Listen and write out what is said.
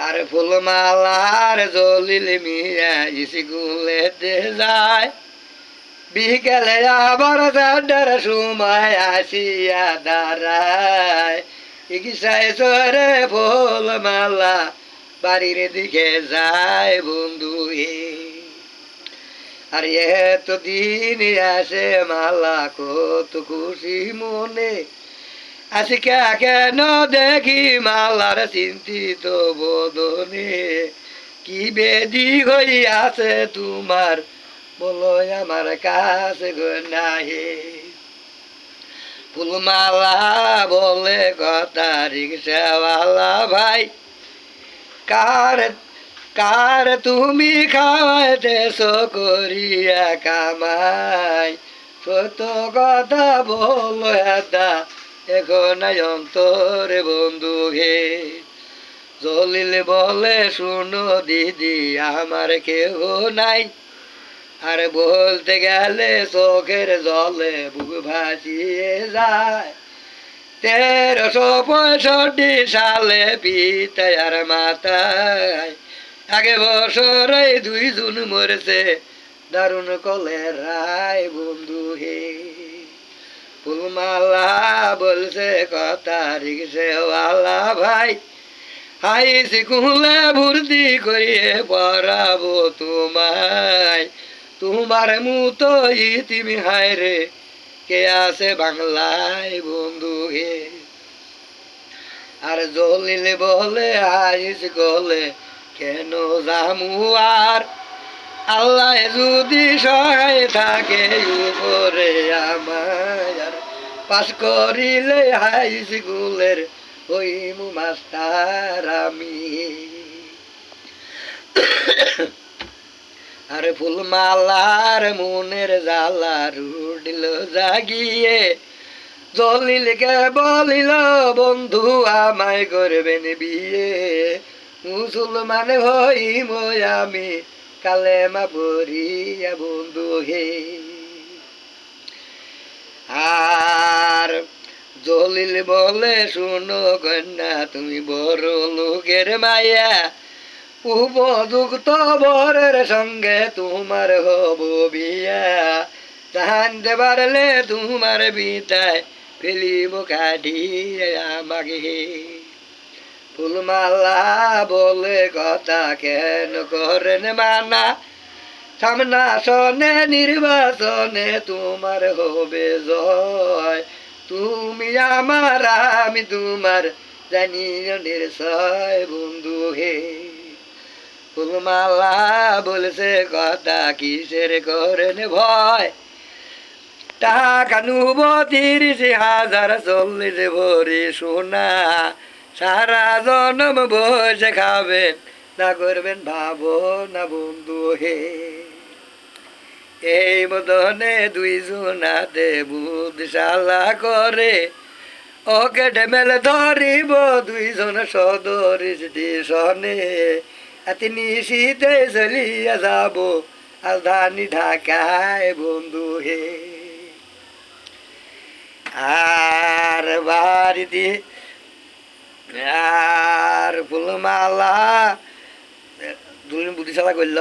আর ফুলমালার জলিল মিয়া স্কুলেতে যায়, বিকেলে আবার চারটার সময় আসিয়া দাঁড়ায়। ইকসায় চরে ফুলমালা বাড়ির দিকে যায় বন্ধু হে। আর এত দিন আসে মালা কত খুশি মনে, আজকে কেন দেখি মালার চিন্তিত বদনে। কি বেদি হইয়াছে তোমার বলো আমার কাছে গো নাহে। ফুলমালা বলে কথা রিক্সাওয়ালা ভাই, কার কার তুমি খাওয়াইতেছ করিয়া কামাই। সত্য কথা বলো এটা এখন অন্তরে বন্ধু হে। জলিল বলে শুনো দিদি আমার কেহ নাই, আর বলতে গেলে চোখের জলে বুক ভাসিয়ে যায়। 1365 সালে পিতার মাথায় 1 বছরে 2 জন মরেছে দারুণ কলেরায় বন্ধু হে। ফুলমালা বলছে কথা রিক্সাওয়ালা ভাই, হাই স্কুলে ভর্তি করিয়ে পড়াবো তোমায়। তোমার মতো ইতিম হায় রে কে আছে বাংলায় বন্ধু হে। আর জলিল বলে হাই স্কুলে কেন যামু আর, আল্লাহ যদি সহায় থাকে উপরে আমার। পাস করিলে হাই স্কুলের হইমু মাস্টার আমি। আর ফুলমালার মনের জ্বালা রুডিল জাগিয়ে, জলিলকে বলিল বন্ধু আমায় করবেন বিয়ে। মুসলমান হইম আমি কালেমা পড়িয়া বন্ধু হে। আর জলিল বলে শুনো কন্যা তুমি বড় লোকের মায়া, উপযুক্ত বরের সঙ্গে তোমার হব বিয়া। জানতে পারলে তোমার বিদায় ফেলিব কাটিয়ে আমাকে। ফুলমালা বলে কথা কেন করেন মানা, সামনা সনে নির্বাচনে তোমার হবে জয়। তুমি আমার আমি তোমার জানিও নির্শয় বন্ধু হে। ফুলমালা বলছে কথা কিসের করেন ভয়, টাকা নুব 30,000 40 ভরি সোনা, সারা জনম বসে খাবেন না করবেন ভাবো না বন্ধু হে। এই মতনে 2 জনাতে বুধশালা করে, ওকে ডেমেলে ধরিব 2 জন সদর স্টেশনে। তিনি শীতে চলিয়া যাব রাজধানী ঢাকায় বন্ধু হে। আর বাড়িতে আর ফুলমালা 2 জন বুদ্ধিশালা করল।